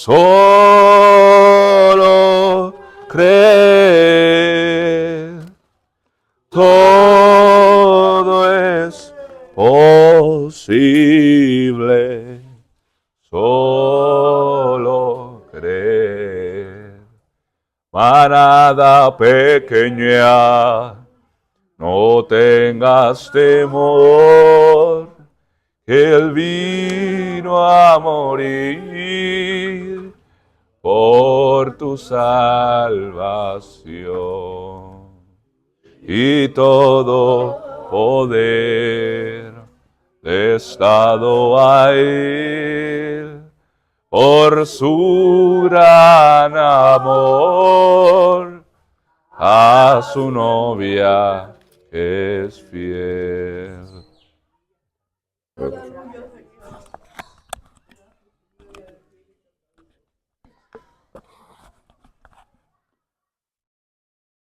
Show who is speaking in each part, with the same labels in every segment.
Speaker 1: solo creer. Todo es posible, solo creer. Manada pequeña, no tengas temor, que Él vino a morir por tu salvación. Y todo poder es dado a Él por su gran amor a su novia que es fiel.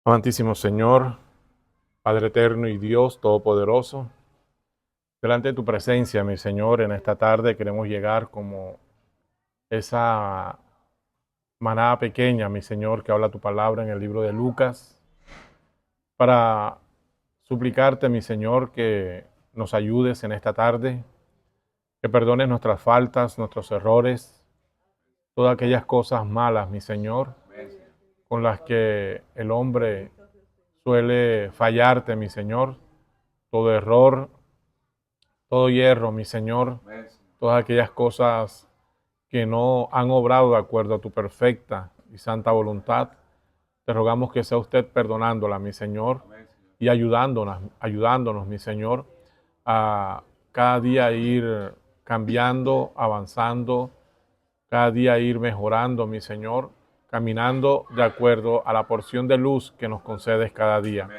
Speaker 2: Amantísimo Señor, Padre eterno y Dios todopoderoso, delante de tu presencia, mi Señor, en esta tarde queremos llegar como esa manada pequeña, mi Señor, que habla tu palabra en el libro de Lucas, para suplicarte, mi Señor, que nos ayudes en esta tarde, que perdones nuestras faltas, nuestros errores, todas aquellas cosas malas, mi Señor, con las que el hombre suele fallarte, mi Señor, todo error, todo hierro, mi Señor, todas aquellas cosas que no han obrado de acuerdo a tu perfecta y santa voluntad. Te rogamos que sea usted perdonándola, mi Señor, y ayudándonos, mi Señor, a cada día ir cambiando, avanzando, cada día ir mejorando, mi Señor, caminando de acuerdo a la porción de luz que nos concedes cada día.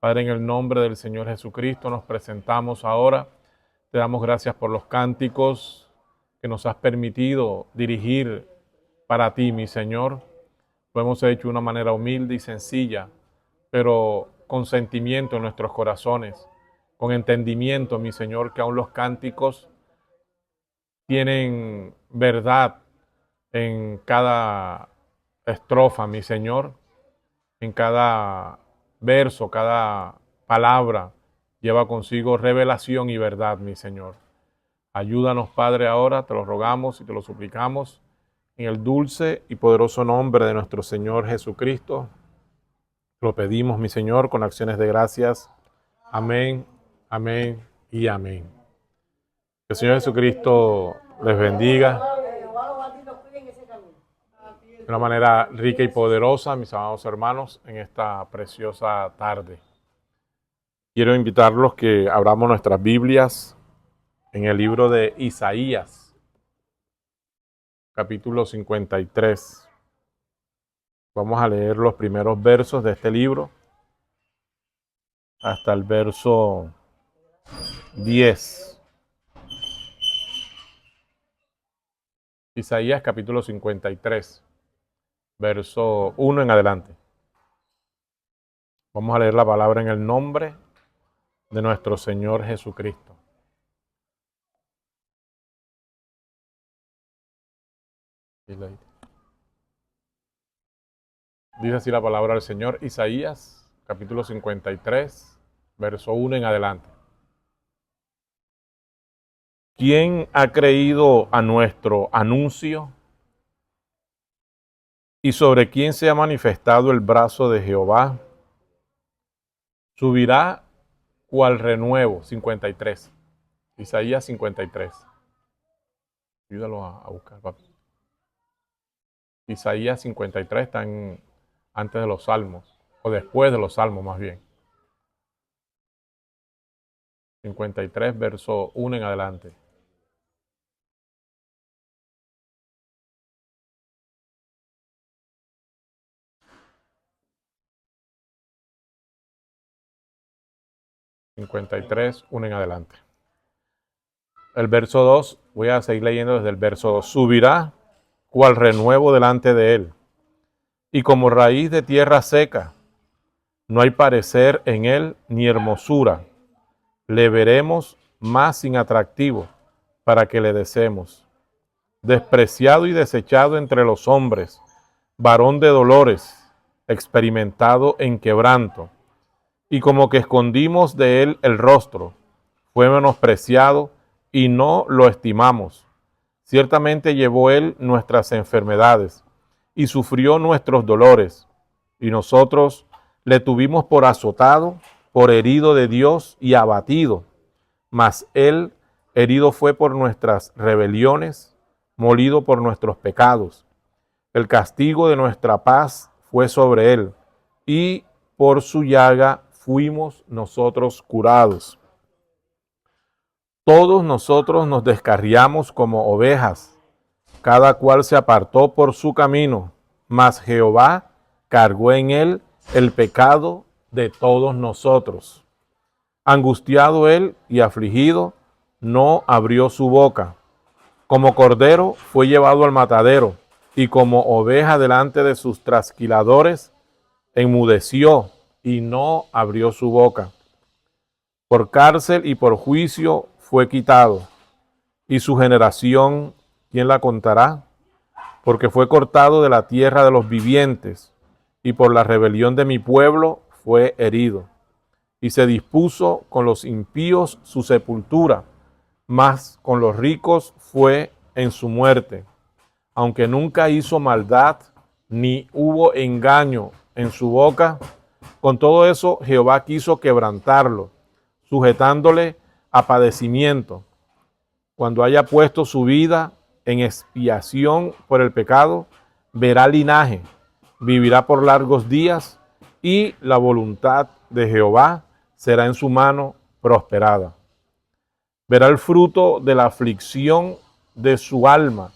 Speaker 2: Padre, en el nombre del Señor Jesucristo nos presentamos ahora. Te damos gracias por los cánticos que nos has permitido dirigir para ti, mi Señor. Lo hemos hecho de una manera humilde y sencilla, pero con sentimiento en nuestros corazones, con entendimiento, mi Señor, que aún los cánticos tienen verdad en cada estrofa, mi Señor, en cada verso, cada palabra lleva consigo revelación y verdad, mi Señor. Ayúdanos, Padre, ahora, te lo rogamos y te lo suplicamos, en el dulce y poderoso nombre de nuestro Señor Jesucristo. Lo pedimos, mi Señor, con acciones de gracias. Amén, amén y amén. Que el Señor Jesucristo les bendiga de una manera rica y poderosa, mis amados hermanos, en esta preciosa tarde. Quiero invitarlos que abramos nuestras Biblias en el libro de Isaías, capítulo 53. Vamos a leer los primeros versos de este libro hasta el verso 10. Isaías capítulo 53, verso 1 en adelante. Vamos a leer la palabra en el nombre de nuestro Señor Jesucristo. Dice así la palabra del Señor, Isaías capítulo 53, verso 1 en adelante. ¿Quién ha creído a nuestro anuncio? ¿Y sobre quién se ha manifestado el brazo de Jehová? Subirá cual renuevo. 53. Isaías 53. Ayúdalo a buscar, papi. Isaías 53 está antes de los salmos, o después de los salmos más bien. 53, verso 1 en adelante. Uno en adelante. El verso 2, voy a seguir leyendo desde el verso 2. Subirá cual renuevo delante de él, y como raíz de tierra seca, no hay parecer en él ni hermosura. Le veremos más sin atractivo para que le deseemos. despreciado y desechado entre los hombres, varón de dolores, experimentado en quebranto, y como que escondimos de él el rostro, fue menospreciado y no lo estimamos. Ciertamente llevó él nuestras enfermedades y sufrió nuestros dolores, y nosotros le tuvimos por azotado, por herido de Dios y abatido. Mas él herido fue por nuestras rebeliones, molido por nuestros pecados. El castigo de nuestra paz fue sobre él, y por su llaga fuimos nosotros curados. Todos nosotros nos descarriamos como ovejas, cada cual se apartó por su camino, mas Jehová cargó en él el pecado de todos nosotros. Angustiado él y afligido, no abrió su boca. Como cordero fue llevado al matadero, y como oveja delante de sus trasquiladores, enmudeció y no abrió su boca. Por cárcel y por juicio fue quitado. Y su generación, ¿quién la contará? Porque fue cortado de la tierra de los vivientes, y por la rebelión de mi pueblo fue herido. Y se dispuso con los impíos su sepultura, mas con los ricos fue en su muerte. Aunque nunca hizo maldad, ni hubo engaño en su boca, con todo eso Jehová quiso quebrantarlo, sujetándole a padecimiento. Cuando haya puesto su vida en expiación por el pecado, verá linaje, vivirá por largos días, y la voluntad de Jehová será en su mano prosperada. Verá el fruto de la aflicción de su alma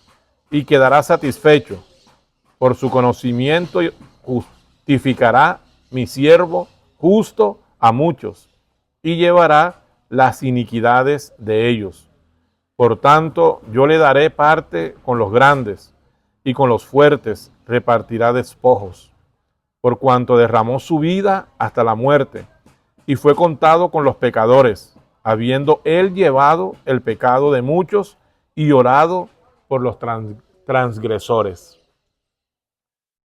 Speaker 2: y quedará satisfecho. Por su conocimiento justificará mi siervo justo a muchos, y llevará las iniquidades de ellos. Por tanto, yo le daré parte con los grandes, y con los fuertes repartirá despojos, por cuanto derramó su vida hasta la muerte, y fue contado con los pecadores, habiendo él llevado el pecado de muchos y orado por los transgresores.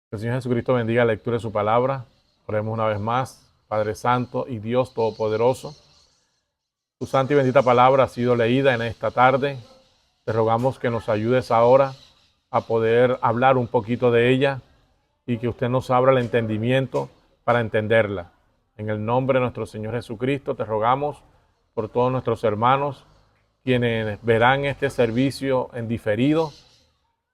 Speaker 2: Que el Señor Jesucristo bendiga la lectura de su palabra. Oremos una vez más. Padre Santo y Dios Todopoderoso, tu santa y bendita palabra ha sido leída en esta tarde. Te rogamos que nos ayudes ahora a poder hablar un poquito de ella y que usted nos abra el entendimiento para entenderla. En el nombre de nuestro Señor Jesucristo te rogamos por todos nuestros hermanos quienes verán este servicio en diferido.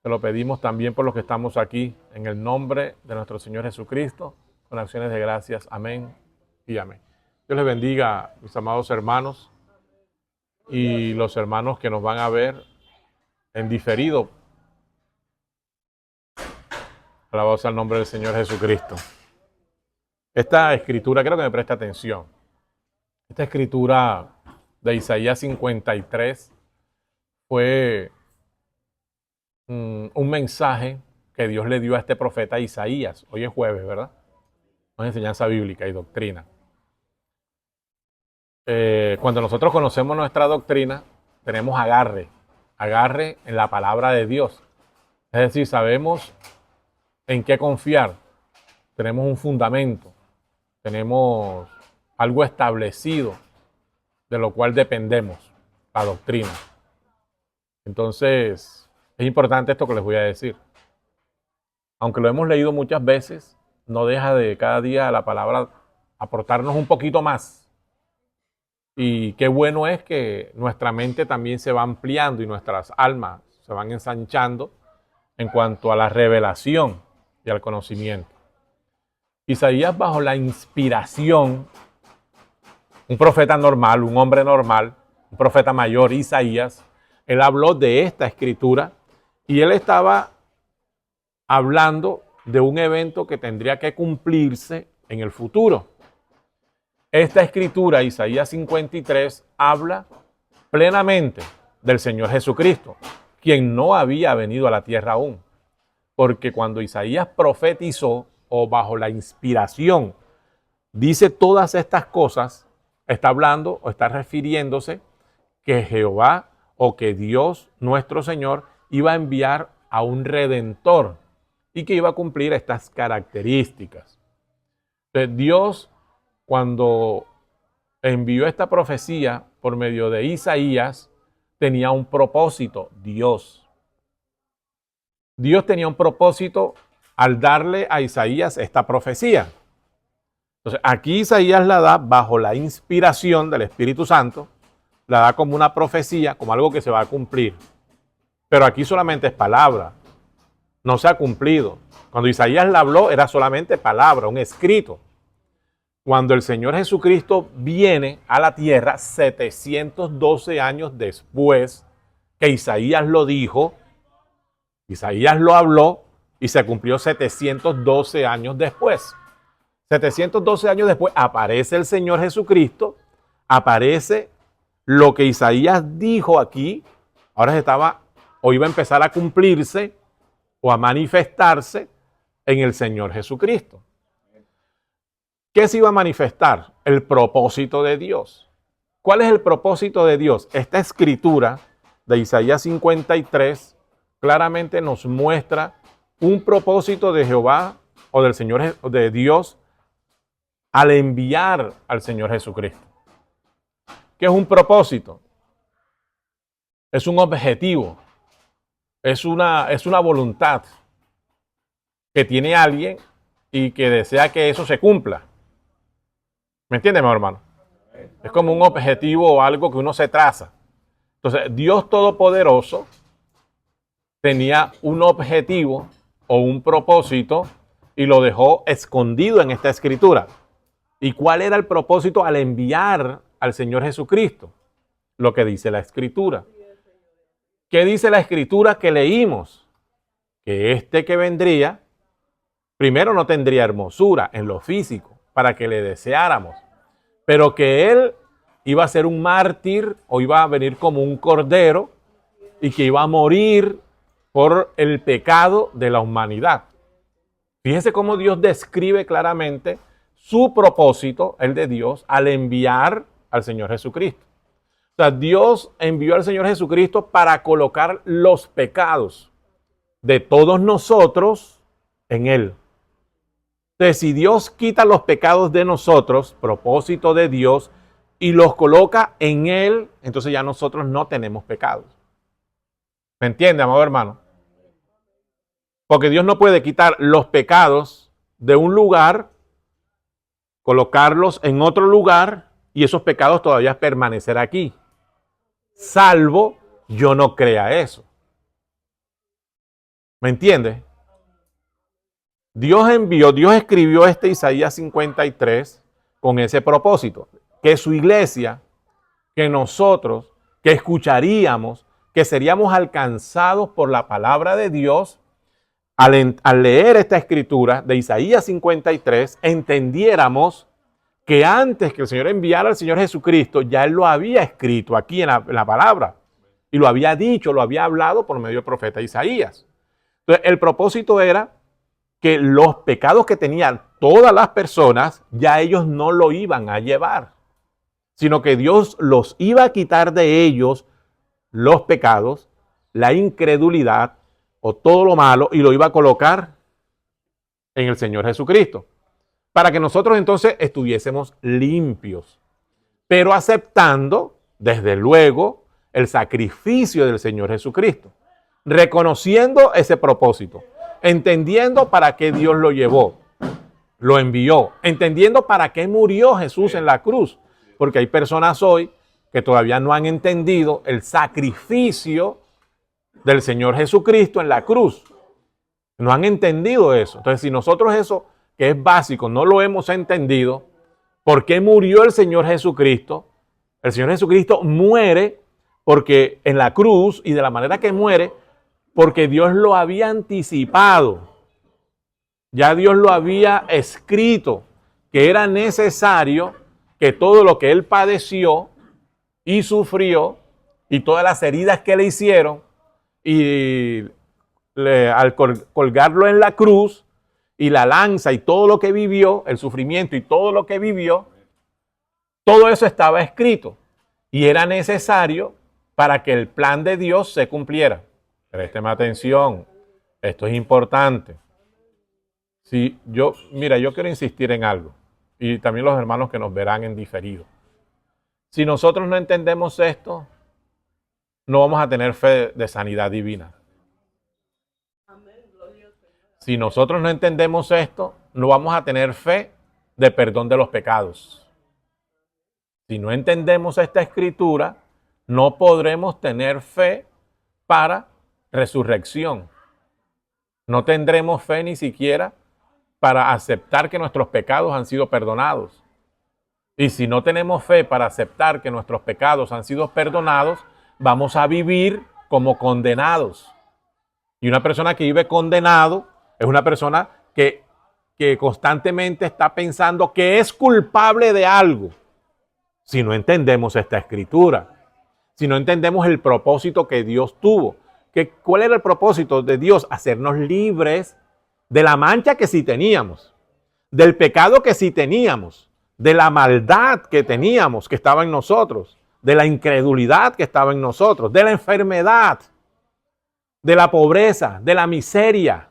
Speaker 2: Te lo pedimos también por los que estamos aquí, en el nombre de nuestro Señor Jesucristo, con acciones de gracias. Amén y amén. Dios les bendiga, mis amados hermanos, y los hermanos que nos van a ver en diferido. Alabado sea el nombre del Señor Jesucristo. Esta escritura, quiero que me preste atención. Esta escritura de Isaías 53 fue un mensaje que Dios le dio a este profeta Isaías. Hoy es jueves, ¿verdad? Una enseñanza bíblica y doctrina. Cuando nosotros conocemos nuestra doctrina, tenemos agarre en la palabra de Dios. Es decir, sabemos en qué confiar. Tenemos un fundamento, tenemos algo establecido de lo cual dependemos, la doctrina. Entonces, es importante esto que les voy a decir. Aunque lo hemos leído muchas veces, no deja de cada día la palabra aportarnos un poquito más. Y qué bueno es que nuestra mente también se va ampliando y nuestras almas se van ensanchando en cuanto a la revelación y al conocimiento. Isaías, bajo la inspiración, un profeta normal, un hombre normal, un profeta mayor, Isaías, él habló de esta escritura y él estaba hablando de un evento que tendría que cumplirse en el futuro. Esta escritura, Isaías 53, habla plenamente del Señor Jesucristo, quien no había venido a la tierra aún. Porque cuando Isaías profetizó, o bajo la inspiración, dice todas estas cosas, está hablando o está refiriéndose que Jehová o que Dios, nuestro Señor, iba a enviar a un redentor y que iba a cumplir estas características. Entonces, Dios, cuando envió esta profecía por medio de Isaías, tenía un propósito. Dios tenía un propósito al darle a Isaías esta profecía. Entonces, aquí Isaías la da bajo la inspiración del Espíritu Santo, la da como una profecía, como algo que se va a cumplir. Pero aquí solamente es palabra, no se ha cumplido. Cuando Isaías la habló era solamente palabra, un escrito. Cuando el Señor Jesucristo viene a la tierra 712 años después que Isaías lo dijo, Isaías lo habló y se cumplió 712 años después. 712 años después aparece el Señor Jesucristo, aparece lo que Isaías dijo aquí, ahora o iba a empezar a cumplirse o a manifestarse en el Señor Jesucristo. ¿Qué se iba a manifestar? El propósito de Dios. ¿Cuál es el propósito de Dios? Esta escritura de Isaías 53 claramente nos muestra un propósito de Jehová o del Señor, de Dios, al enviar al Señor Jesucristo. ¿Qué es un propósito? Es un objetivo, es una voluntad que tiene alguien y que desea que eso se cumpla. ¿Me entiende, mi hermano? Es como un objetivo o algo que uno se traza. Entonces, Dios Todopoderoso tenía un objetivo o un propósito y lo dejó escondido en esta escritura. ¿Y cuál era el propósito al enviar al Señor Jesucristo? Lo que dice la escritura. ¿Qué dice la escritura que leímos? Que este que vendría, primero no tendría hermosura en lo físico, para que le deseáramos, pero que él iba a ser un mártir o iba a venir como un cordero y que iba a morir por el pecado de la humanidad. Fíjese cómo Dios describe claramente su propósito, el de Dios, al enviar al Señor Jesucristo. O sea, Dios envió al Señor Jesucristo para colocar los pecados de todos nosotros en Él. Entonces, si Dios quita los pecados de nosotros, propósito de Dios, y los coloca en Él, entonces ya nosotros no tenemos pecados. ¿Me entiende, amado hermano? Porque Dios no puede quitar los pecados de un lugar, colocarlos en otro lugar y esos pecados todavía permanecer aquí. Salvo yo no crea eso. ¿Me entiende? Dios escribió este Isaías 53 con ese propósito, que su iglesia, que nosotros, que escucharíamos, que seríamos alcanzados por la palabra de Dios, al leer esta escritura de Isaías 53, entendiéramos que antes que el Señor enviara al Señor Jesucristo, ya Él lo había escrito aquí en la palabra, y lo había dicho, lo había hablado por medio del profeta Isaías. Entonces, el propósito era que los pecados que tenían todas las personas, ya ellos no lo iban a llevar, sino que Dios los iba a quitar de ellos los pecados, la incredulidad o todo lo malo, y lo iba a colocar en el Señor Jesucristo, para que nosotros entonces estuviésemos limpios, pero aceptando, desde luego, el sacrificio del Señor Jesucristo, reconociendo ese propósito, entendiendo para qué Dios lo llevó, lo envió, entendiendo para qué murió Jesús en la cruz, porque hay personas hoy que todavía no han entendido el sacrificio del Señor Jesucristo en la cruz. No han entendido eso. Entonces, si nosotros eso, que es básico, no lo hemos entendido, ¿por qué murió el Señor Jesucristo? El Señor Jesucristo muere porque en la cruz, y de la manera que muere, porque Dios lo había anticipado. Ya Dios lo había escrito, que era necesario que todo lo que Él padeció y sufrió, y todas las heridas que le hicieron, y al colgarlo en la cruz, y la lanza y todo lo que vivió, el sufrimiento y todo lo que vivió, todo eso estaba escrito y era necesario para que el plan de Dios se cumpliera. Présteme atención. Esto es importante. Mira, yo quiero insistir en algo. Y también los hermanos que nos verán en diferido. Si nosotros no entendemos esto, no vamos a tener fe de sanidad divina. Si nosotros no entendemos esto, no vamos a tener fe de perdón de los pecados. Si no entendemos esta escritura, no podremos tener fe para resurrección. No tendremos fe ni siquiera para aceptar que nuestros pecados han sido perdonados. Y si no tenemos fe para aceptar que nuestros pecados han sido perdonados, vamos a vivir como condenados. Y una persona que vive condenado es una persona que constantemente está pensando que es culpable de algo. Si no entendemos esta escritura, si no entendemos el propósito que Dios tuvo, ¿cuál era el propósito de Dios? Hacernos libres de la mancha que sí teníamos, del pecado que sí teníamos, de la maldad que teníamos, que estaba en nosotros, de la incredulidad que estaba en nosotros, de la enfermedad, de la pobreza, de la miseria.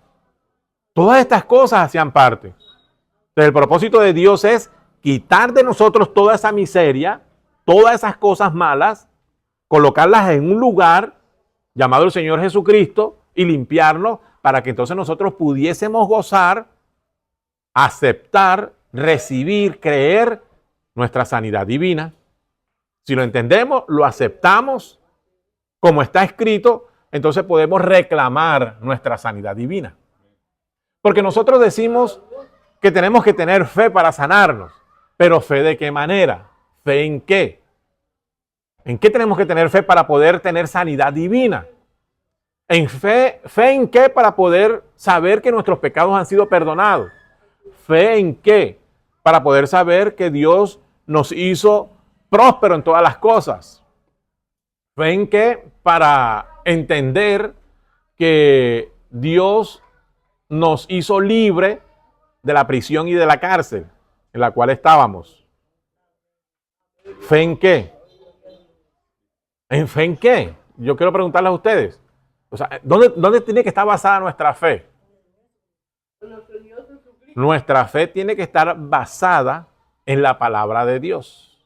Speaker 2: Todas estas cosas hacían parte. Entonces, el propósito de Dios es quitar de nosotros toda esa miseria, todas esas cosas malas, colocarlas en un lugar llamado el Señor Jesucristo y limpiarnos para que entonces nosotros pudiésemos gozar, aceptar, recibir, creer nuestra sanidad divina. Si lo entendemos, lo aceptamos como está escrito, entonces podemos reclamar nuestra sanidad divina. Porque nosotros decimos que tenemos que tener fe para sanarnos, pero ¿fe de qué manera? ¿Fe en qué? ¿En qué tenemos que tener fe para poder tener sanidad divina? ¿Fe en qué para poder saber que nuestros pecados han sido perdonados? ¿Fe en qué? Para poder saber que Dios nos hizo próspero en todas las cosas. ¿Fe en qué? Para entender que Dios nos hizo libre de la prisión y de la cárcel en la cual estábamos. ¿Fe en qué? ¿En fe en qué? Yo quiero preguntarles a ustedes. O sea, ¿dónde tiene que estar basada nuestra fe? Nuestra fe tiene que estar basada en la palabra de Dios.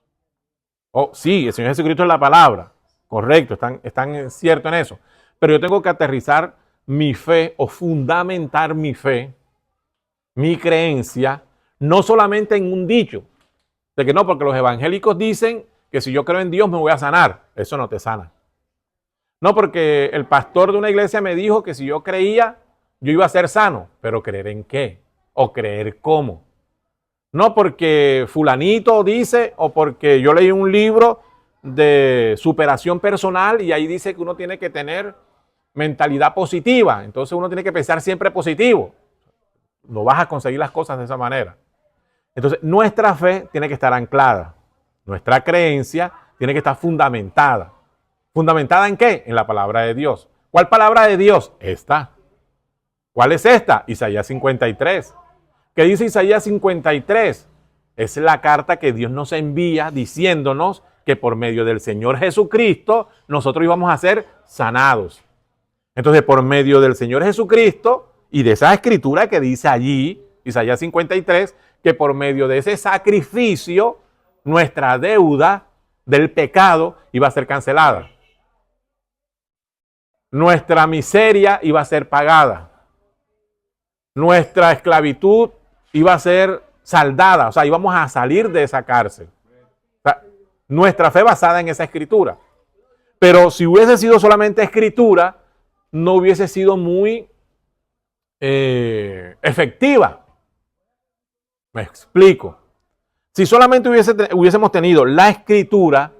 Speaker 2: Oh, sí, el Señor Jesucristo es la palabra. Correcto, están ciertos en eso. Pero yo tengo que aterrizar mi fe o fundamentar mi fe, mi creencia, no solamente en un dicho. De que no, porque los evangélicos dicen que si yo creo en Dios me voy a sanar. Eso no te sana. No, porque el pastor de una iglesia me dijo que si yo creía, yo iba a ser sano. Pero ¿creer en qué? ¿O creer cómo? No porque fulanito dice o porque yo leí un libro de superación personal y ahí dice que uno tiene que tener mentalidad positiva. Entonces uno tiene que pensar siempre positivo. No vas a conseguir las cosas de esa manera. Entonces nuestra fe tiene que estar anclada. Nuestra creencia tiene que estar fundamentada. ¿Fundamentada en qué? En la palabra de Dios. ¿Cuál palabra de Dios? Esta. ¿Cuál es esta? Isaías 53. ¿Qué dice Isaías 53? Es la carta que Dios nos envía diciéndonos que por medio del Señor Jesucristo nosotros íbamos a ser sanados. Entonces, por medio del Señor Jesucristo y de esa escritura que dice allí, Isaías 53, que por medio de ese sacrificio nuestra deuda del pecado iba a ser cancelada. Nuestra miseria iba a ser pagada. Nuestra esclavitud iba a ser saldada. O sea, íbamos a salir de esa cárcel. O sea, nuestra fe basada en esa escritura. Pero si hubiese sido solamente escritura, no hubiese sido muy efectiva. Me explico. Si solamente hubiésemos tenido la escritura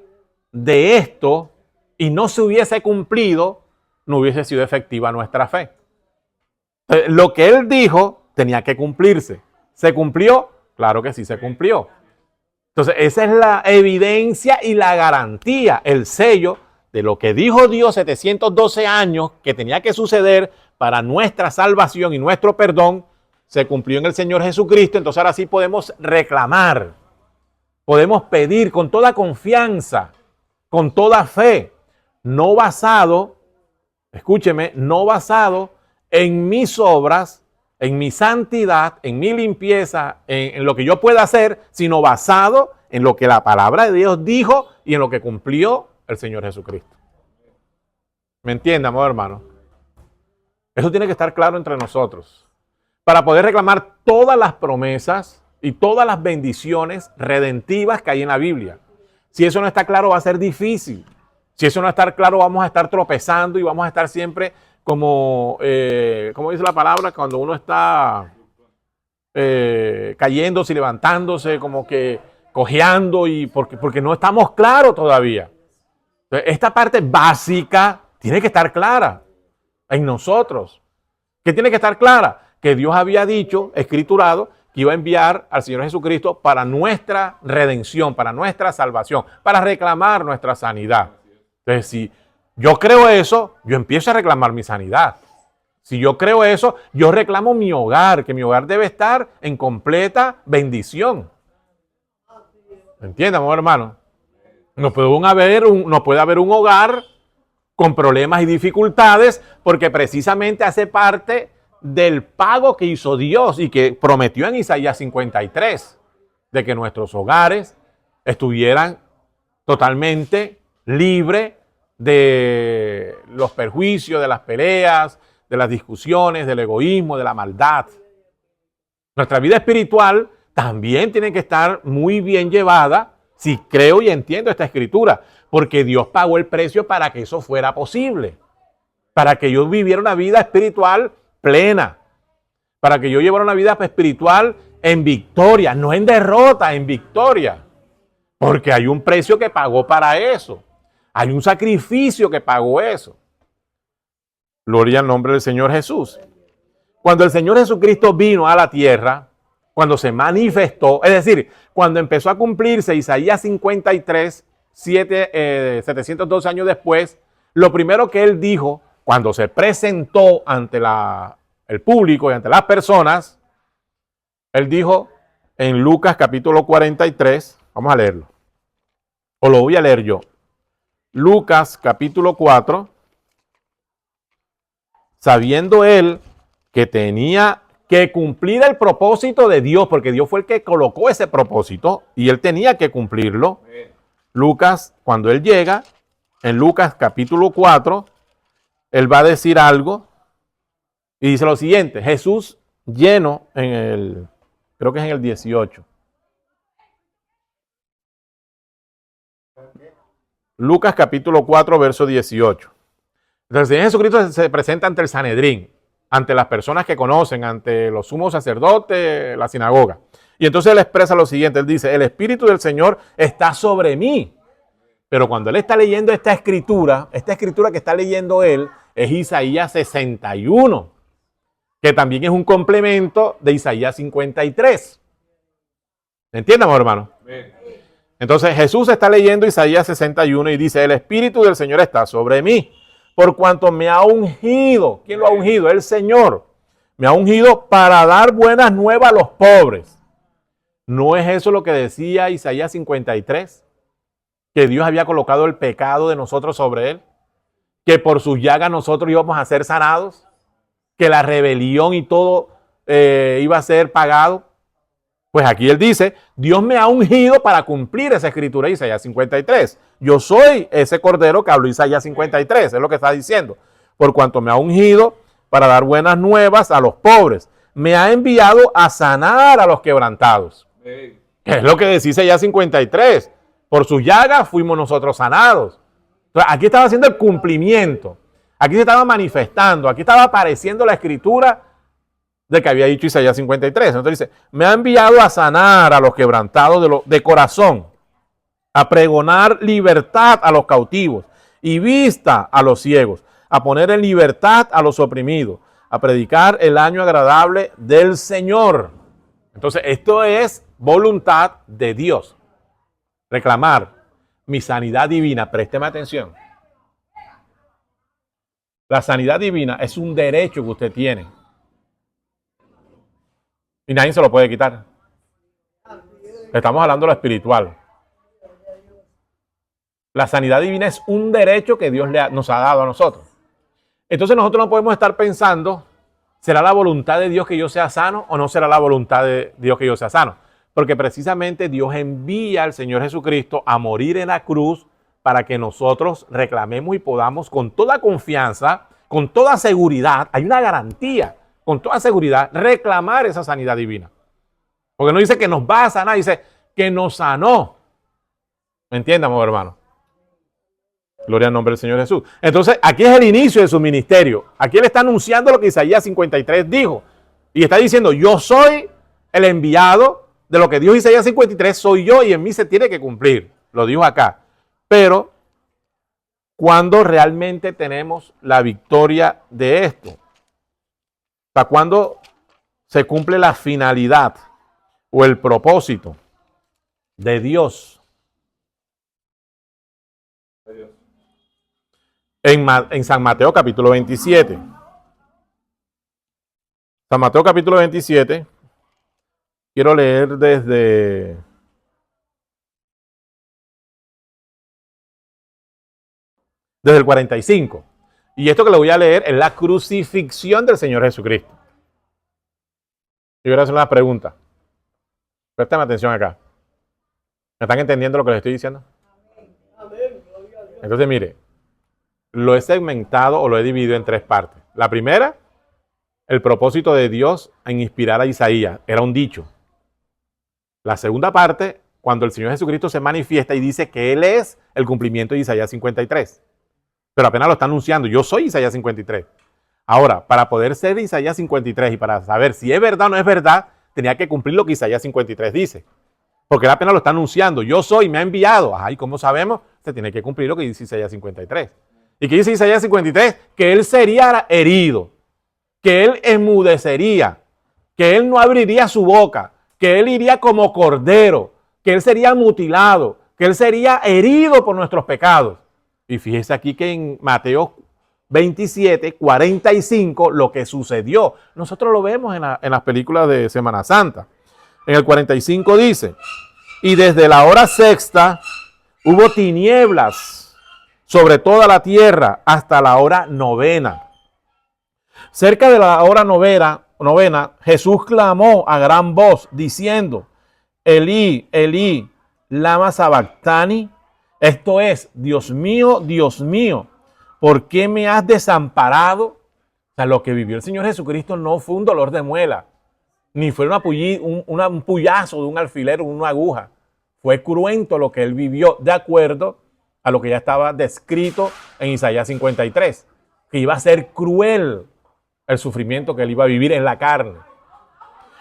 Speaker 2: de esto y no se hubiese cumplido, no hubiese sido efectiva nuestra fe. Lo que él dijo tenía que cumplirse. ¿Se cumplió? Claro que sí se cumplió. Entonces, esa es la evidencia y la garantía, el sello de lo que dijo Dios 712 años que tenía que suceder para nuestra salvación y nuestro perdón, se cumplió en el Señor Jesucristo. Entonces ahora sí podemos reclamar, podemos pedir con toda confianza, con toda fe, no basado escúcheme, no basado en mis obras, en mi santidad, en mi limpieza, en lo que yo pueda hacer, sino basado en lo que la palabra de Dios dijo y en lo que cumplió el Señor Jesucristo. ¿Me entiende, amado hermano? Eso tiene que estar claro entre nosotros, para poder reclamar todas las promesas y todas las bendiciones redentivas que hay en la Biblia. Si eso no está claro, va a ser difícil. Si eso no está claro, vamos a estar tropezando y vamos a estar siempre como, ¿cómo dice la palabra? Cuando uno está cayéndose y levantándose, como que cojeando, y porque no estamos claros todavía. Entonces, esta parte básica tiene que estar clara en nosotros. ¿Qué tiene que estar clara? Que Dios había dicho, escriturado, que iba a enviar al Señor Jesucristo para nuestra redención, para nuestra salvación, para reclamar nuestra sanidad. Entonces, si yo creo eso, yo empiezo a reclamar mi sanidad. Si yo creo eso, yo reclamo mi hogar, que mi hogar debe estar en completa bendición. ¿Entienden, amor hermano? No puede haber un hogar con problemas y dificultades, porque precisamente hace parte del pago que hizo Dios y que prometió en Isaías 53, de que nuestros hogares estuvieran totalmente libres de los perjuicios, de las peleas, de las discusiones, del egoísmo, de la maldad. Nuestra vida espiritual también tiene que estar muy bien llevada, si creo y entiendo esta escritura, porque Dios pagó el precio para que eso fuera posible, para que yo viviera una vida espiritual plena, para que yo llevara una vida espiritual en victoria, no en derrota, en victoria, porque hay un precio que pagó para eso, hay un sacrificio que pagó eso. Gloria al nombre del Señor Jesús. Cuando el Señor Jesucristo vino a la tierra, cuando se manifestó, es decir, cuando empezó a cumplirse Isaías 53, 712 años después, lo primero que él dijo, cuando se presentó ante el público y ante las personas, él dijo en Lucas capítulo 43, vamos a leerlo, o lo voy a leer yo. Lucas capítulo 4, sabiendo él que tenía que cumplir el propósito de Dios, porque Dios fue el que colocó ese propósito y él tenía que cumplirlo. Lucas, cuando él llega, en Lucas capítulo 4, él va a decir algo y dice lo siguiente: Jesús lleno creo que es en el 18. Lucas capítulo 4, verso 18. Entonces el Señor Jesucristo se presenta ante el Sanedrín, ante las personas que conocen, ante los sumos sacerdotes, la sinagoga. Y entonces él expresa lo siguiente, él dice: el Espíritu del Señor está sobre mí. Pero cuando él está leyendo esta escritura que está leyendo él es Isaías 61, que también es un complemento de Isaías 53. ¿Entienden, hermano? Entonces Jesús está leyendo Isaías 61 y dice: el Espíritu del Señor está sobre mí, por cuanto me ha ungido. ¿Quién lo ha ungido? El Señor. Me ha ungido para dar buenas nuevas a los pobres. ¿No es eso lo que decía Isaías 53? Que Dios había colocado el pecado de nosotros sobre él, que por sus llagas nosotros íbamos a ser sanados, que la rebelión y todo iba a ser pagado. Pues aquí él dice: Dios me ha ungido para cumplir esa escritura de Isaías 53. Yo soy ese cordero que habló Isaías 53, es lo que está diciendo. Por cuanto me ha ungido para dar buenas nuevas a los pobres, me ha enviado a sanar a los quebrantados. Que es lo que decía Isaías 53. Por sus llagas fuimos nosotros sanados. Entonces, aquí estaba haciendo el cumplimiento. Aquí se estaba manifestando. Aquí estaba apareciendo la escritura de que había dicho Isaías 53. Entonces dice: me ha enviado a sanar a los quebrantados de corazón, a pregonar libertad a los cautivos y vista a los ciegos, a poner en libertad a los oprimidos, a predicar el año agradable del Señor. Entonces, esto es voluntad de Dios. Reclamar mi sanidad divina. Présteme atención. La sanidad divina es un derecho que usted tiene. Y nadie se lo puede quitar. Estamos hablando de lo espiritual. La sanidad divina es un derecho que Dios nos ha dado a nosotros. Entonces nosotros no podemos estar pensando, ¿será la voluntad de Dios que yo sea sano o no será la voluntad de Dios que yo sea sano? Porque precisamente Dios envía al Señor Jesucristo a morir en la cruz para que nosotros reclamemos y podamos con toda confianza, con toda seguridad, hay una garantía, con toda seguridad, reclamar esa sanidad divina. Porque no dice que nos va a sanar, dice que nos sanó. ¿Me entiendan, hermano? Gloria al nombre del Señor Jesús. Entonces, aquí es el inicio de su ministerio. Aquí él está anunciando lo que Isaías 53 dijo. Y está diciendo, yo soy el enviado de lo que dijo Isaías 53, soy yo y en mí se tiene que cumplir. Lo dijo acá. Pero, ¿cuándo realmente tenemos la victoria de esto? O sea, ¿cuándo se cumple la finalidad o el propósito de Dios? En San Mateo capítulo 27. San Mateo capítulo 27. Quiero leer desde el 45. Y esto que le voy a leer es la crucifixión del Señor Jesucristo. Y voy a hacer una pregunta. Préstame atención acá. ¿Me están entendiendo lo que les estoy diciendo? Entonces, mire, lo he segmentado o lo he dividido en tres partes. La primera, el propósito de Dios en inspirar a Isaías. Era un dicho. La segunda parte, cuando el Señor Jesucristo se manifiesta y dice que Él es el cumplimiento de Isaías 53. Pero apenas lo está anunciando. Yo soy Isaías 53. Ahora, para poder ser Isaías 53 y para saber si es verdad o no es verdad, tenía que cumplir lo que Isaías 53 dice. Porque él apenas lo está anunciando. Yo soy, me ha enviado. Ajá, ¿y cómo sabemos? Se tiene que cumplir lo que dice Isaías 53. ¿Y qué dice Isaías 53? Que él sería herido, que él enmudecería, que él no abriría su boca, que él iría como cordero, que él sería mutilado, que él sería herido por nuestros pecados. Y fíjese aquí que en Mateo 27, 45, lo que sucedió. Nosotros lo vemos en las películas de Semana Santa. En el 45 dice, y desde la hora sexta hubo tinieblas sobre toda la tierra hasta la hora novena. Cerca de la hora novena, Jesús clamó a gran voz diciendo, Elí, Elí, lama sabactani. Esto es, Dios mío, ¿por qué me has desamparado? O sea, lo que vivió el Señor Jesucristo no fue un dolor de muela, ni fue un puyazo de un alfiler o una aguja. Fue cruento lo que él vivió, de acuerdo a lo que ya estaba descrito en Isaías 53, que iba a ser cruel el sufrimiento que él iba a vivir en la carne.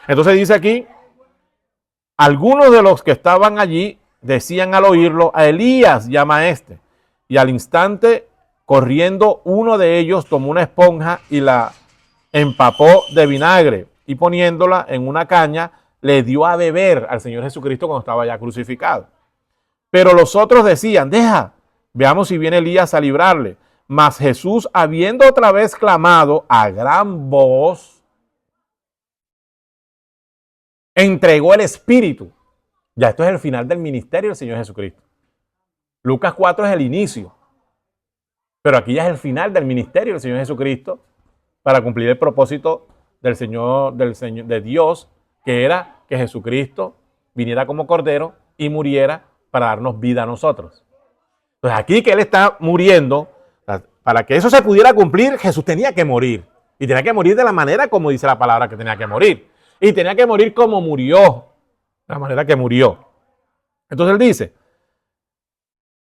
Speaker 2: Entonces dice aquí, algunos de los que estaban allí decían al oírlo, a Elías llama a este. Y al instante, corriendo, uno de ellos tomó una esponja y la empapó de vinagre y poniéndola en una caña, le dio a beber al Señor Jesucristo cuando estaba ya crucificado. Pero los otros decían, deja, veamos si viene Elías a librarle. Mas Jesús, habiendo otra vez clamado a gran voz, entregó el Espíritu. Ya esto es el final del ministerio del Señor Jesucristo. Lucas 4 es el inicio. Pero aquí ya es el final del ministerio del Señor Jesucristo para cumplir el propósito de Dios, que era que Jesucristo viniera como cordero y muriera para darnos vida a nosotros. Entonces aquí que Él está muriendo, para que eso se pudiera cumplir, Jesús tenía que morir. Y tenía que morir de la manera como dice la palabra que tenía que morir. Y tenía que morir como murió, de la manera que murió. Entonces Él dice,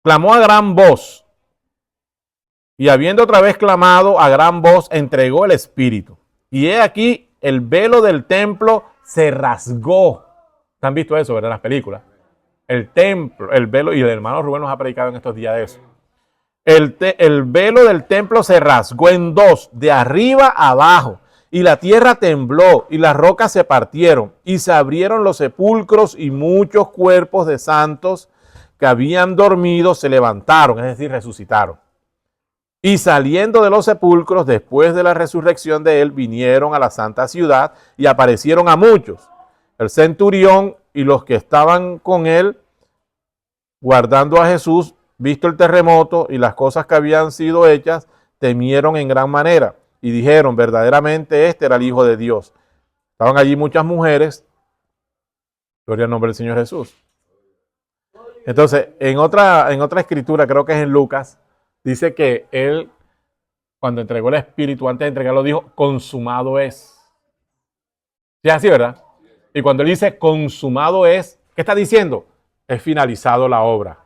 Speaker 2: clamó a gran voz, y habiendo otra vez clamado a gran voz, entregó el Espíritu. Y he aquí, el velo del templo se rasgó. ¿Han visto eso, verdad, en las películas? El templo, el velo, y el hermano Rubén nos ha predicado en estos días de eso. El velo del templo se rasgó en dos, de arriba a abajo, y la tierra tembló, y las rocas se partieron, y se abrieron los sepulcros, y muchos cuerpos de santos que habían dormido se levantaron, es decir, resucitaron. Y saliendo de los sepulcros, después de la resurrección de él, vinieron a la santa ciudad y aparecieron a muchos. El centurión y los que estaban con él, guardando a Jesús, visto el terremoto y las cosas que habían sido hechas, temieron en gran manera y dijeron, verdaderamente este era el Hijo de Dios. Estaban allí muchas mujeres, gloria al nombre del Señor Jesús. Entonces, en otra escritura, creo que es en Lucas, dice que él, cuando entregó el Espíritu, antes de entregarlo, dijo, consumado es. ¿Sí es así, verdad? Y cuando él dice, consumado es, ¿qué está diciendo? He finalizado la obra.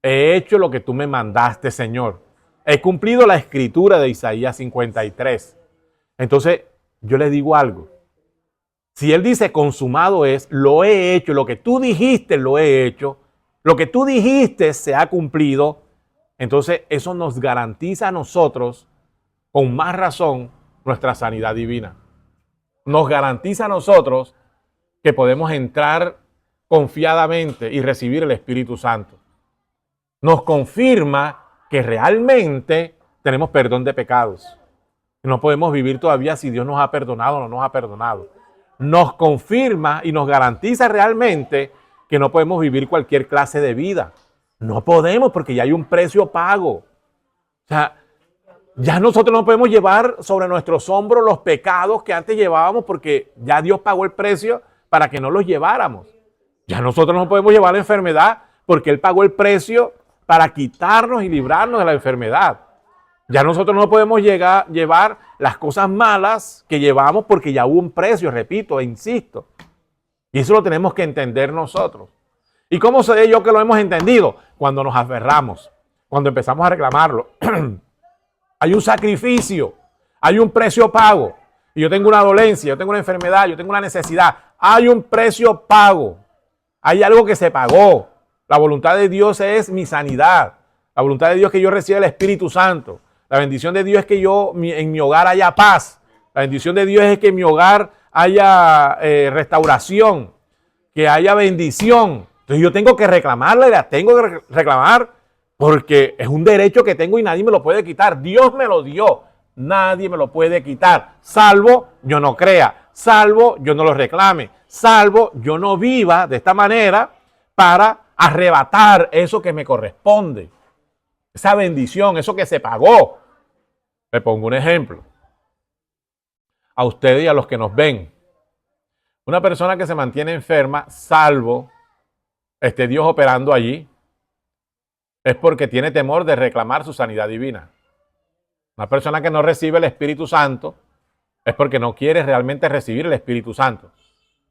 Speaker 2: He hecho lo que tú me mandaste, Señor. He cumplido la escritura de Isaías 53. Entonces, yo le digo algo. Si él dice, consumado es, lo he hecho, lo que tú dijiste lo he hecho, lo que tú dijiste se ha cumplido, entonces eso nos garantiza a nosotros, con más razón, nuestra sanidad divina. Nos garantiza a nosotros que podemos entrar confiadamente y recibir el Espíritu Santo. Nos confirma que realmente tenemos perdón de pecados. No podemos vivir todavía si Dios nos ha perdonado o no nos ha perdonado. Nos confirma y nos garantiza realmente que no podemos vivir cualquier clase de vida. No podemos porque ya hay un precio pago. O sea, ya nosotros no podemos llevar sobre nuestros hombros los pecados que antes llevábamos porque ya Dios pagó el precio para que no los lleváramos. Ya nosotros no podemos llevar la enfermedad porque Él pagó el precio para quitarnos y librarnos de la enfermedad. Ya nosotros no podemos llevar las cosas malas que llevamos porque ya hubo un precio, repito e insisto. Y eso lo tenemos que entender nosotros. ¿Y cómo sé yo que lo hemos entendido? Cuando nos aferramos, cuando empezamos a reclamarlo. Hay un sacrificio, hay un precio pago. Y yo tengo una dolencia, yo tengo una enfermedad, yo tengo una necesidad. Hay un precio pago. Hay algo que se pagó. La voluntad de Dios es mi sanidad. La voluntad de Dios es que yo reciba el Espíritu Santo. La bendición de Dios es que en mi hogar haya paz. La bendición de Dios es que en mi hogar haya restauración, que haya bendición. Entonces yo tengo que reclamarla y la tengo que reclamar porque es un derecho que tengo y nadie me lo puede quitar. Dios me lo dio. Nadie me lo puede quitar. Salvo yo no crea. Salvo yo no lo reclame. Salvo yo no viva de esta manera para arrebatar eso que me corresponde. Esa bendición, eso que se pagó. Le pongo un ejemplo. A ustedes y a los que nos ven. Una persona que se mantiene enferma, salvo esté Dios operando allí, es porque tiene temor de reclamar su sanidad divina. Una persona que no recibe el Espíritu Santo es porque no quiere realmente recibir el Espíritu Santo.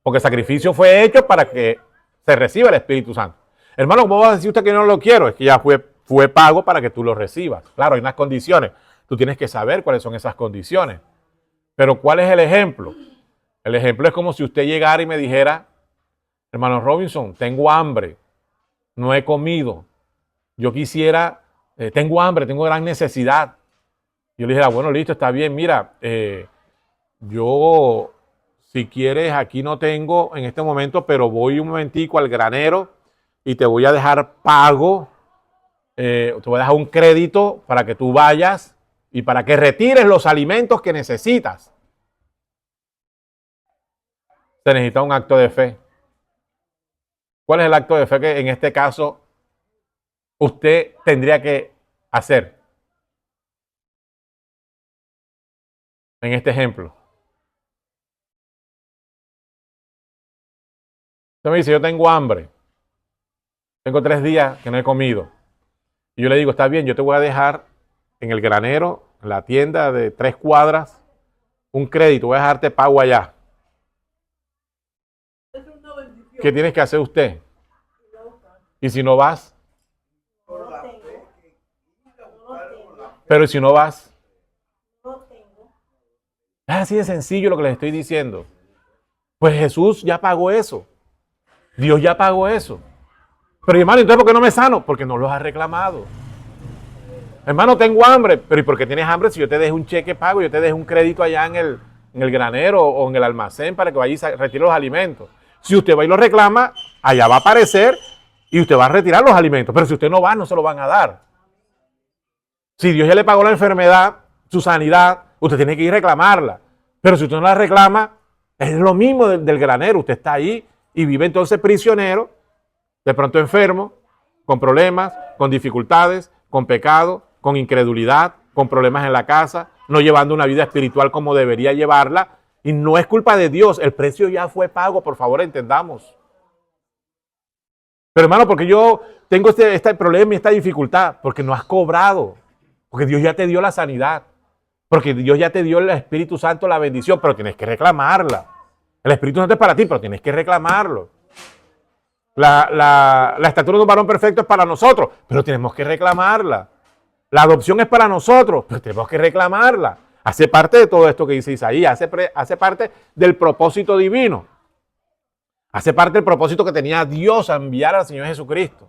Speaker 2: Porque el sacrificio fue hecho para que se reciba el Espíritu Santo. Hermano, ¿cómo va a decir usted que no lo quiero? Es que ya fue pago para que tú lo recibas. Claro, hay unas condiciones. Tú tienes que saber cuáles son esas condiciones. Pero ¿cuál es el ejemplo? El ejemplo es como si usted llegara y me dijera, hermano Robinson, tengo hambre, no he comido. Yo quisiera, tengo hambre, tengo gran necesidad. Yo le dijera, bueno, listo, está bien, mira, yo, si quieres, aquí no tengo en este momento, pero voy un momentico al granero y te voy a dejar pago, te voy a dejar un crédito para que tú vayas y para que retires los alimentos que necesitas. Se necesita un acto de fe. ¿Cuál es el acto de fe que en este caso usted tendría que hacer? En este ejemplo. Usted me dice, yo tengo hambre. Tengo 3 días que no he comido. Y yo le digo, está bien, yo te voy a dejar en el granero, en la tienda de 3 cuadras, un crédito, voy a dejarte pago allá. ¿Qué tienes que hacer usted? ¿Y si no vas? Pero si no vas, es así de sencillo lo que les estoy diciendo. Pues Jesús ya pagó eso. Dios ya pagó eso. Pero hermano, entonces ¿por qué no me sano? Porque no los ha reclamado. Hermano, tengo hambre. Pero ¿y por qué tienes hambre si yo te dejo un cheque pago, yo te dejo un crédito allá en el granero o en el almacén para que vayas a retirar los alimentos? Si usted va y lo reclama, allá va a aparecer y usted va a retirar los alimentos. Pero si usted no va, no se lo van a dar. Si Dios ya le pagó la enfermedad, su sanidad, usted tiene que ir a reclamarla. Pero si usted no la reclama, es lo mismo del granero. Usted está ahí y vive entonces prisionero, de pronto enfermo, con problemas, con dificultades, con pecado, con incredulidad, con problemas en la casa, no llevando una vida espiritual como debería llevarla. Y no es culpa de Dios, el precio ya fue pago, por favor entendamos. Pero hermano, porque yo tengo este problema y esta dificultad, porque no has cobrado, porque Dios ya te dio la sanidad, porque Dios ya te dio el Espíritu Santo, la bendición, pero tienes que reclamarla. El Espíritu Santo es para ti, pero tienes que reclamarlo. La estatura de un varón perfecto es para nosotros, pero tenemos que reclamarla. La adopción es para nosotros, pero tenemos que reclamarla. Hace parte de todo esto que dice Isaías, hace parte del propósito divino. Hace parte del propósito que tenía Dios a enviar al Señor Jesucristo.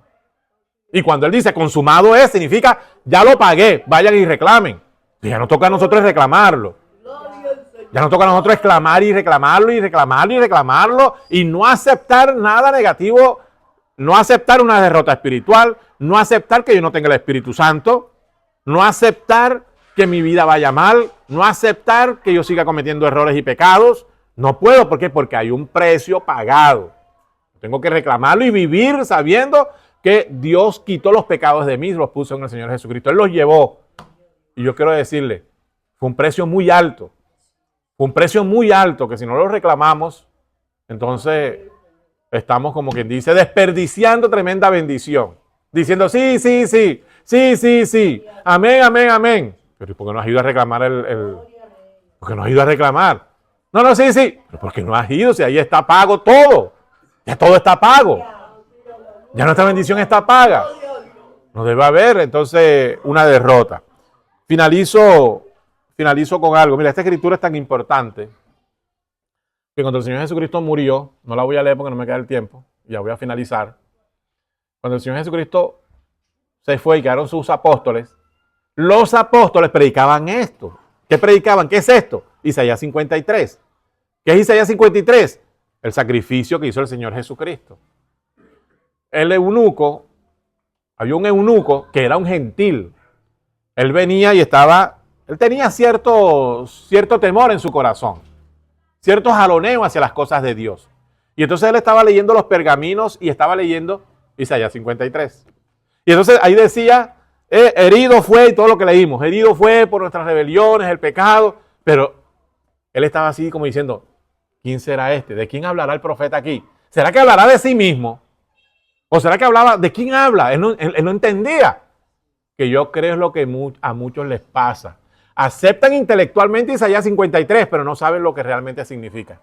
Speaker 2: Y cuando Él dice consumado es, significa ya lo pagué, vayan y reclamen. Y ya no toca a nosotros reclamarlo. Ya no toca a nosotros exclamar y reclamarlo y reclamarlo y reclamarlo y no aceptar nada negativo, no aceptar una derrota espiritual, no aceptar que yo no tenga el Espíritu Santo, no aceptar que mi vida vaya mal, no aceptar que yo siga cometiendo errores y pecados. No puedo, ¿por qué? Porque hay un precio pagado. Tengo que reclamarlo y vivir sabiendo que Dios quitó los pecados de mí y los puso en el Señor Jesucristo. Él los llevó. Y yo quiero decirle, fue un precio muy alto. Fue un precio muy alto que si no lo reclamamos, entonces estamos como quien dice, desperdiciando tremenda bendición. Diciendo, sí, sí, sí, sí, sí, sí, amén, amén, amén. Pero ¿por qué no has ido a reclamar ¿por qué no has ido a reclamar? No, no, sí, sí. Pero ¿por qué no has ido? Si ahí está pago todo. Ya todo está pago. Ya nuestra bendición está paga. No debe haber entonces una derrota. Finalizo con algo. Mira, esta escritura es tan importante que cuando el Señor Jesucristo murió, no la voy a leer porque no me queda el tiempo, ya voy a finalizar. Cuando el Señor Jesucristo se fue y quedaron sus apóstoles, los apóstoles predicaban esto. ¿Qué predicaban? ¿Qué es esto? Isaías 53. ¿Qué es Isaías 53? El sacrificio que hizo el Señor Jesucristo. El eunuco, había un eunuco que era un gentil. Él venía y él tenía cierto temor en su corazón, cierto jaloneo hacia las cosas de Dios. Y entonces él estaba leyendo los pergaminos y estaba leyendo Isaías 53. Y entonces ahí decía, herido fue, y todo lo que leímos, herido fue por nuestras rebeliones, el pecado, pero él estaba así como diciendo, ¿quién será este? ¿De quién hablará el profeta aquí? ¿Será que hablará de sí mismo? ¿O será que hablaba de quién habla? Él no entendía. Que yo creo es lo que a muchos les pasa. Aceptan intelectualmente Isaías 53, pero no saben lo que realmente significa.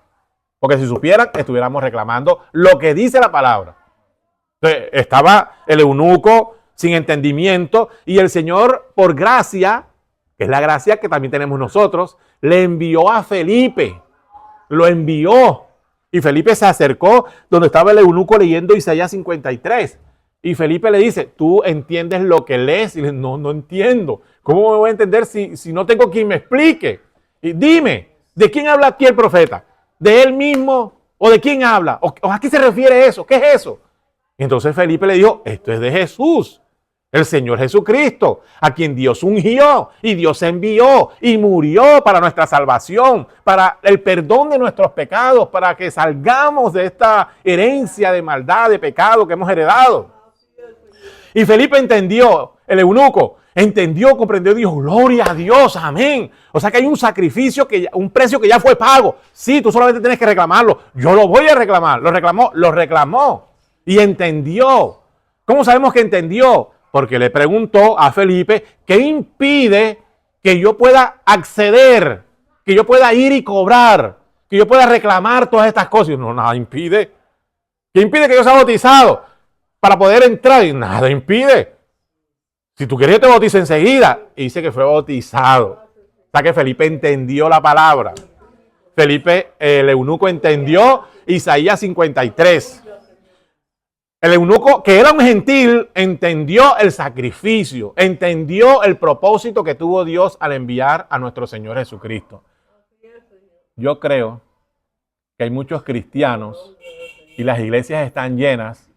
Speaker 2: Porque si supieran, estuviéramos reclamando lo que dice la palabra. Entonces, estaba el eunuco sin entendimiento y el Señor, por gracia, que es la gracia que también tenemos nosotros, le envió a Felipe. Lo envió. Y Felipe se acercó donde estaba el eunuco leyendo Isaías 53. Y Felipe le dice, ¿tú entiendes lo que lees? Y le dice, no entiendo. ¿Cómo me voy a entender si no tengo quien me explique? Y dime, ¿de quién habla aquí el profeta? ¿De él mismo? ¿O de quién habla? ¿O a qué se refiere eso? ¿Qué es eso? Y entonces Felipe le dijo, esto es de Jesús, el Señor Jesucristo, a quien Dios ungió y Dios envió y murió para nuestra salvación, para el perdón de nuestros pecados, para que salgamos de esta herencia de maldad, de pecado que hemos heredado. Y Felipe entendió, el eunuco, entendió, comprendió y dijo, gloria a Dios, amén. O sea que hay un sacrificio, un precio que ya fue pago. Sí, tú solamente tienes que reclamarlo. Yo lo voy a reclamar. Lo reclamó y entendió. ¿Cómo sabemos que entendió? Porque le preguntó a Felipe, ¿qué impide que yo pueda acceder, que yo pueda ir y cobrar, que yo pueda reclamar todas estas cosas? Y no, nada impide. ¿Qué impide que yo sea bautizado? Para poder entrar, y nada impide. Si tú quieres, yo te bautizo enseguida. Y dice que fue bautizado. O sea que Felipe entendió la palabra. Felipe, el eunuco, entendió Isaías 53. El eunuco, que era un gentil, entendió el sacrificio, entendió el propósito que tuvo Dios al enviar a nuestro Señor Jesucristo. Yo creo que hay muchos cristianos y las iglesias están llenas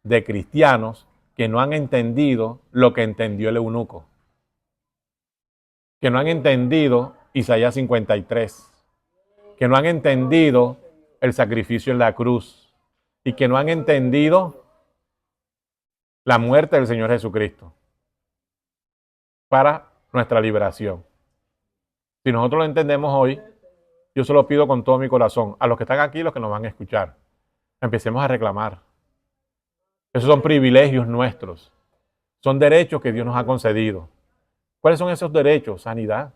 Speaker 2: de cristianos que no han entendido lo que entendió el eunuco. Que no han entendido Isaías 53. Que no han entendido el sacrificio en la cruz. Y que no han entendido la muerte del Señor Jesucristo. Para nuestra liberación. Si nosotros lo entendemos hoy, yo se lo pido con todo mi corazón, a los que están aquí y los que nos van a escuchar, empecemos a reclamar. Esos son privilegios nuestros, son derechos que Dios nos ha concedido. ¿Cuáles son esos derechos? Sanidad,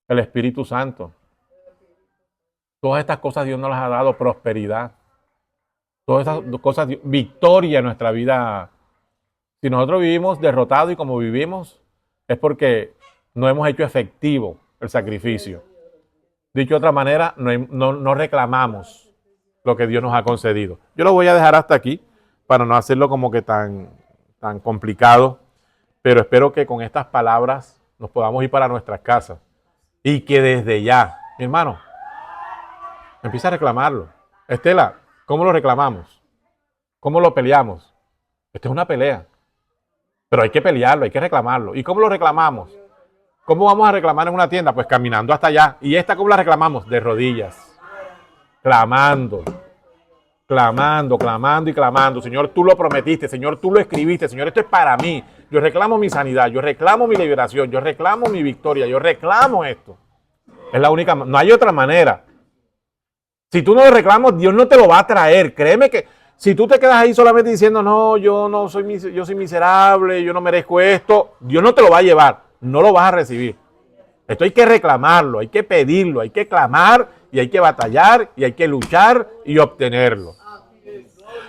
Speaker 2: el Espíritu Santo. Todas estas cosas Dios nos las ha dado, prosperidad. Todas estas cosas, victoria en nuestra vida. Si nosotros vivimos derrotados y como vivimos, es porque no hemos hecho efectivo el sacrificio. Dicho de otra manera, no reclamamos lo que Dios nos ha concedido. Yo lo voy a dejar hasta aquí para no hacerlo como que tan complicado, pero espero que con estas palabras nos podamos ir para nuestras casas y que desde ya, mi hermano, empieza a reclamarlo. Estela, ¿cómo lo reclamamos? ¿Cómo lo peleamos? Esta es una pelea, pero hay que pelearlo, hay que reclamarlo. ¿Y cómo lo reclamamos? ¿Cómo vamos a reclamar en una tienda? Pues caminando hasta allá. ¿Y esta cómo la reclamamos? De rodillas, clamando, clamando, clamando y clamando. Señor, tú lo prometiste, Señor, tú lo escribiste, Señor, esto es para mí. Yo reclamo mi sanidad, yo reclamo mi liberación, yo reclamo mi victoria, yo reclamo esto. Es la única, no hay otra manera. Si tú no lo reclamas, Dios no te lo va a traer. Créeme que si tú te quedas ahí solamente diciendo, no, yo soy miserable, yo no merezco esto, Dios no te lo va a llevar, no lo vas a recibir. Esto hay que reclamarlo, hay que pedirlo, hay que clamar y hay que batallar y hay que luchar y obtenerlo.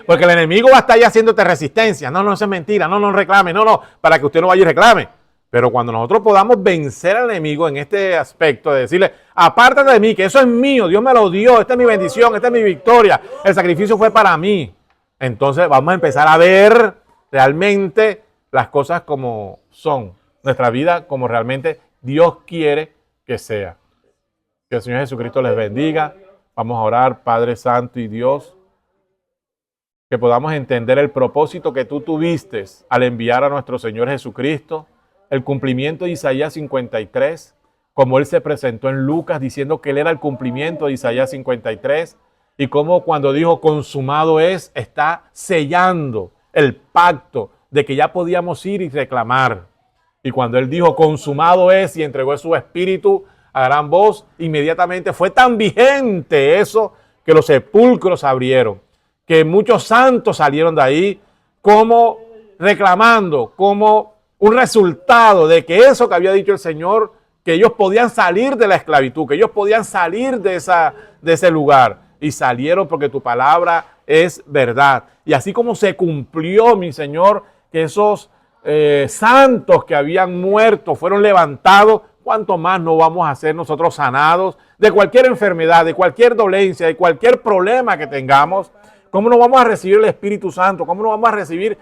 Speaker 2: Porque el enemigo va a estar ahí haciéndote resistencia. No, eso es mentira, no reclame, no, para que usted no vaya y reclame. Pero cuando nosotros podamos vencer al enemigo en este aspecto de decirle, apártate de mí, que eso es mío, Dios me lo dio, esta es mi bendición, esta es mi victoria, el sacrificio fue para mí. Entonces vamos a empezar a ver realmente las cosas como son, nuestra vida como realmente Dios quiere que sea. Que el Señor Jesucristo les bendiga. Vamos a orar, Padre Santo y Dios, que podamos entender el propósito que tú tuviste al enviar a nuestro Señor Jesucristo, el cumplimiento de Isaías 53, como Él se presentó en Lucas diciendo que Él era el cumplimiento de Isaías 53, y como cuando dijo consumado es, está sellando el pacto de que ya podíamos ir y reclamar. Y cuando Él dijo consumado es y entregó su espíritu a gran voz, inmediatamente fue tan vigente eso que los sepulcros se abrieron, que muchos santos salieron de ahí como reclamando, como un resultado de que eso que había dicho el Señor, que ellos podían salir de la esclavitud, que ellos podían salir de ese lugar. Y salieron porque tu palabra es verdad. Y así como se cumplió, mi Señor, que esos santos que habían muerto fueron levantados, ¿cuánto más no vamos a ser nosotros sanados de cualquier enfermedad, de cualquier dolencia, de cualquier problema que tengamos? ¿Cómo no vamos a recibir el Espíritu Santo? ¿Cómo no vamos a recibir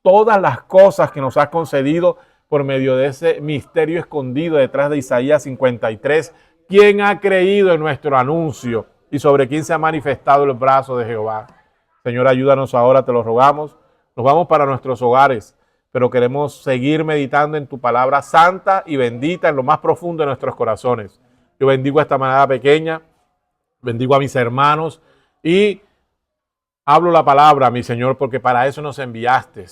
Speaker 2: todas las cosas que nos has concedido por medio de ese misterio escondido detrás de Isaías 53? ¿Quién ha creído en nuestro anuncio y sobre quién se ha manifestado el brazo de Jehová? Señor, ayúdanos ahora, te lo rogamos. Nos vamos para nuestros hogares, pero queremos seguir meditando en tu palabra santa y bendita en lo más profundo de nuestros corazones. Yo bendigo a esta manada pequeña, bendigo a mis hermanos y hablo la palabra, mi Señor, porque para eso nos enviaste.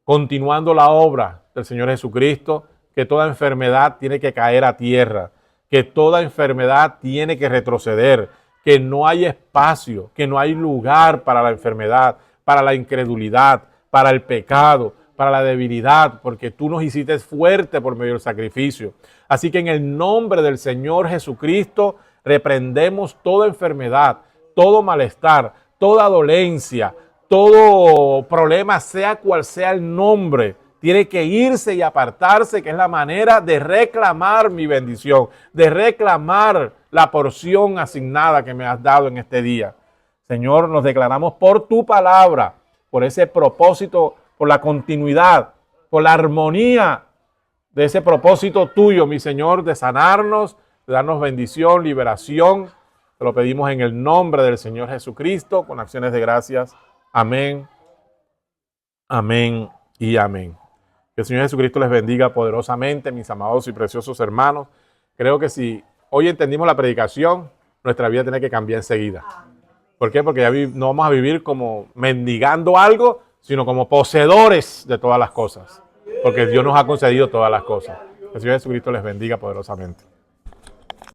Speaker 2: Continuando la obra del Señor Jesucristo, que toda enfermedad tiene que caer a tierra, que toda enfermedad tiene que retroceder, que no hay espacio, que no hay lugar para la enfermedad, para la incredulidad, para el pecado, para la debilidad, porque tú nos hiciste fuerte por medio del sacrificio. Así que en el nombre del Señor Jesucristo reprendemos toda enfermedad, todo malestar, toda dolencia, todo problema, sea cual sea el nombre, tiene que irse y apartarse, que es la manera de reclamar mi bendición, de reclamar la porción asignada que me has dado en este día. Señor, nos declaramos por tu palabra, por ese propósito, por la continuidad, por la armonía de ese propósito tuyo, mi Señor, de sanarnos, de darnos bendición, liberación. Te lo pedimos en el nombre del Señor Jesucristo, con acciones de gracias. Amén, amén y amén. Que el Señor Jesucristo les bendiga poderosamente, mis amados y preciosos hermanos. Creo que si hoy entendimos la predicación, nuestra vida tiene que cambiar enseguida. ¿Por qué? Porque ya no vamos a vivir como mendigando algo, sino como poseedores de todas las cosas. porque Dios nos ha concedido todas las cosas. Que el Señor Jesucristo les bendiga poderosamente.